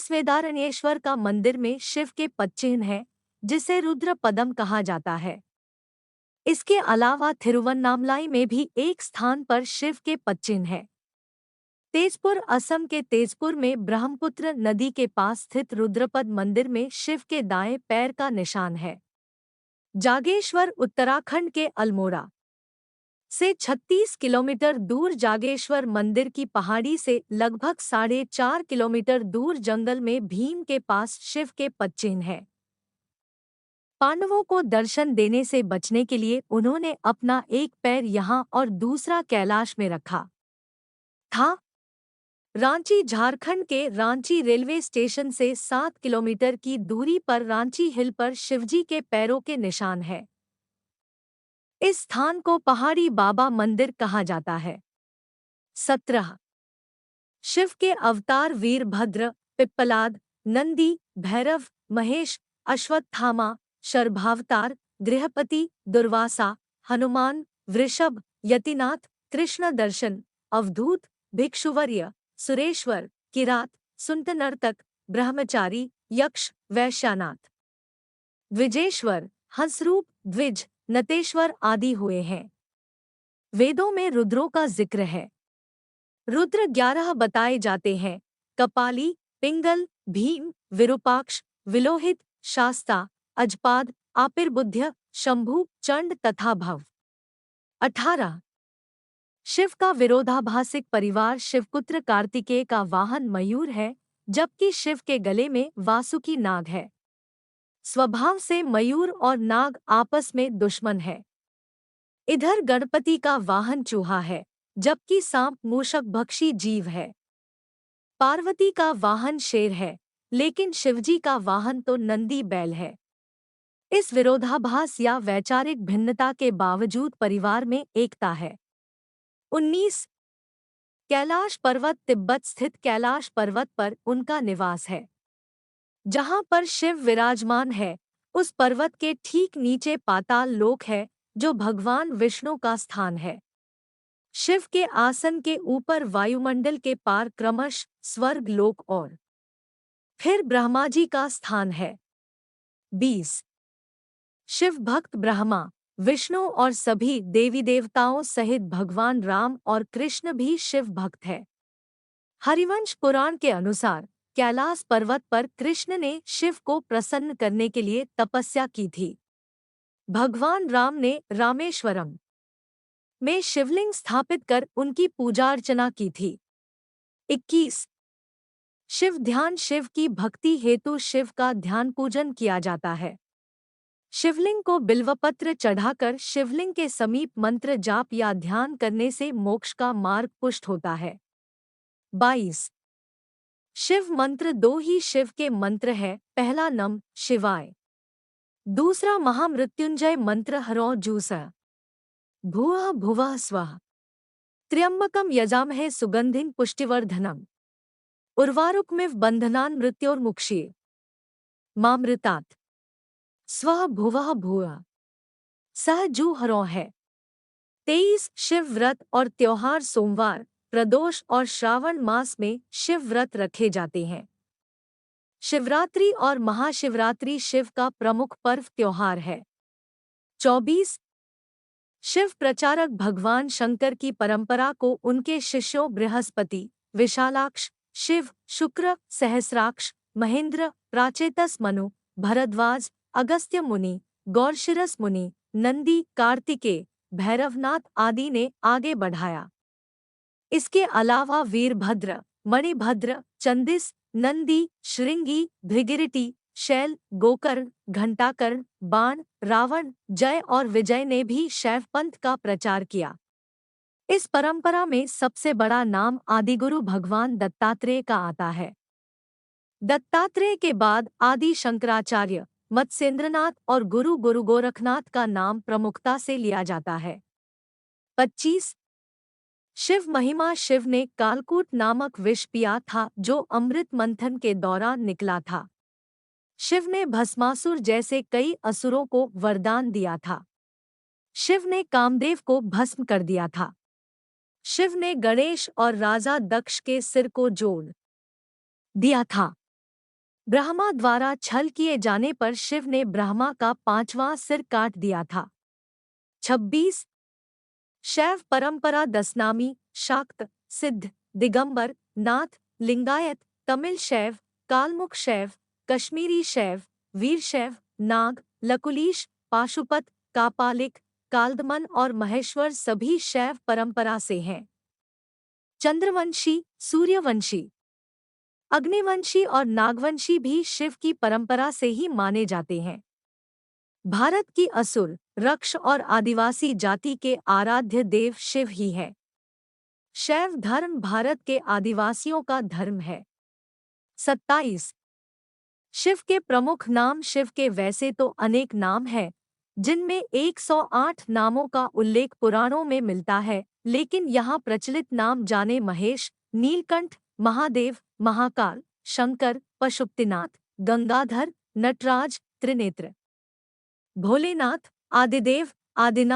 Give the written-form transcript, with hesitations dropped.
इस वेदारण्येश्वर का मंदिर में शिव के पदचिह्न है, जिसे रुद्र पदम कहा जाता है। इसके अलावा थिरुवन्नामलाई में भी एक स्थान पर शिव के पदचिह्न है। तेजपुर असम के तेजपुर में ब्रह्मपुत्र नदी के पास स्थित रुद्रपद मंदिर में शिव के दाएं पैर का निशान है। जागेश्वर उत्तराखंड के अल्मोड़ा से 36 किलोमीटर दूर जागेश्वर मंदिर की पहाड़ी से लगभग 4.5 किलोमीटर दूर जंगल में भीम के पास शिव के पदचिह्न है। पांडवों को दर्शन देने से बचने के लिए उन्होंने अपना एक पैर यहाँ और दूसरा कैलाश में रखा था। रांची झारखंड के रांची रेलवे स्टेशन से 7 किलोमीटर की दूरी पर रांची हिल पर शिवजी के पैरों के निशान है। इस स्थान को पहाड़ी बाबा मंदिर कहा जाता है। 17 शिव के अवतार वीरभद्र, पिप्पलाद, नंदी, भैरव, महेश, अश्वत्थामा, शर्भावतार, गृहपति, दुर्वासा, हनुमान, वृषभ, यतिनाथ, कृष्ण दर्शन, अवधूत, भिक्षुवर्य, सुरेश्वर, किरात, सुंटनर्तक, ब्रह्मचारी, यक्ष, वैश्यानाथ, द्विजेश्वर, हंसरूप, द्विज, नतेश्वर आदि हुए हैं। वेदों में रुद्रों का जिक्र है। रुद्र 11 बताए जाते हैं: कपाली, पिंगल, भीम, विरूपाक्ष, विलोहित, शास्ता, अजपाद, आपिर्बुध्य, शंभु, चंड तथा भव। 18 शिव का विरोधाभासिक परिवार शिवपुत्र कार्तिकेय का वाहन मयूर है, जबकि शिव के गले में वासुकी नाग है। स्वभाव से मयूर और नाग आपस में दुश्मन है। इधर गणपति का वाहन चूहा है, जबकि सांप मूषकभक्षी जीव है। पार्वती का वाहन शेर है, लेकिन शिवजी का वाहन तो नंदी बैल है। इस विरोधाभास या वैचारिक भिन्नता के बावजूद परिवार में एकता है। 19 कैलाश पर्वत तिब्बत स्थित कैलाश पर्वत पर उनका निवास है। जहाँ पर शिव विराजमान है, उस पर्वत के ठीक नीचे पाताल लोक है, जो भगवान विष्णु का स्थान है। शिव के आसन के ऊपर वायुमंडल के पार क्रमश स्वर्ग लोक और फिर ब्रह्माजी का स्थान है। 20 शिव भक्त ब्रह्मा, विष्णु और सभी देवी देवताओं सहित भगवान राम और कृष्ण भी शिव भक्त है। हरिवंश पुराण के अनुसार कैलाश पर्वत पर कृष्ण ने शिव को प्रसन्न करने के लिए तपस्या की थी। भगवान राम ने रामेश्वरम में शिवलिंग स्थापित कर उनकी पूजा अर्चना की थी। 21 शिव ध्यान शिव की भक्ति हेतु शिव का ध्यान पूजन किया जाता है। शिवलिंग को बिल्वपत्र चढ़ाकर शिवलिंग के समीप मंत्र जाप या ध्यान करने से मोक्ष का मार्ग पुष्ट होता है। 22 शिव मंत्र 2 ही शिव के मंत्र है। पहला नम शिवाय, दूसरा महामृत्युंजय मंत्र हरौ जूस भुवः भुवः स्वः, त्र्यंबकम यजामहे सुगंधिं पुष्टिवर्धनम, उर्वारुकमिव बंधनान् मृत्योर्मुक्षीय मामृतात्, स्वः भुवः भुवः सह जू हरौ है। 23 शिव व्रत और त्योहार सोमवार, प्रदोष और श्रावण मास में शिव व्रत रखे जाते हैं। शिवरात्रि और महाशिवरात्रि शिव का प्रमुख पर्व त्योहार है। 24 शिव प्रचारक भगवान शंकर की परंपरा को उनके शिष्यों बृहस्पति, विशालाक्ष, शिव, शुक्र, सहस्राक्ष, महेंद्र, प्राचेतस मनु, भरद्वाज, अगस्त्य मुनि, गौरशिरस मुनि, नंदी, कार्तिकेय, भैरवनाथ आदि ने आगे बढ़ाया। इसके अलावा वीरभद्र, मणिभद्र, चंदिस, नंदी, श्रृंगी, भृगिरिटी, शैल, गोकर्ण, घंटाकर्ण, बाण, रावण, जय और विजय ने भी शैवपंथ का प्रचार किया। इस परंपरा में सबसे बड़ा नाम आदिगुरु भगवान दत्तात्रेय का आता है। दत्तात्रेय के बाद आदि शंकराचार्य, मत्स्येंद्रनाथ और गुरु गोरखनाथ का नाम प्रमुखता से लिया जाता है। 25 शिव महिमा शिव ने कालकूट नामक विष पिया था, जो अमृत मंथन के दौरान निकला था। शिव ने भस्मासुर जैसे कई असुरों को वरदान दिया था। शिव ने कामदेव को भस्म कर दिया था। शिव ने गणेश और राजा दक्ष के सिर को जोड़ दिया था। ब्रह्मा द्वारा छल किए जाने पर शिव ने ब्रह्मा का 5वां सिर काट दिया था। 26 शैव परंपरा दशनामी, शाक्त, सिद्ध, दिगंबर, नाथ, लिंगायत, तमिल शैव, कालमुख शैव, कश्मीरी शैव, वीर शैव, नाग, लकुलीश, पाशुपत, कापालिक, काल्दमन और महेश्वर सभी शैव परंपरा से हैं। चंद्रवंशी, सूर्यवंशी, अग्निवंशी और नागवंशी भी शिव की परंपरा से ही माने जाते हैं। भारत की असुर, रक्ष और आदिवासी जाति के आराध्य देव शिव ही है। शैव धर्म भारत के आदिवासियों का धर्म है। 27 शिव के प्रमुख नाम। शिव के वैसे तो अनेक नाम हैं, जिनमें 108 नामों का उल्लेख पुराणों में मिलता है, लेकिन यहाँ प्रचलित नाम जाने महेश, नीलकंठ, महादेव, महाकाल, शंकर, पशुपतिनाथ, गंगाधर, नटराज, त्रिनेत्र, भोलेनाथ, आदिदेव, आदिनाथ।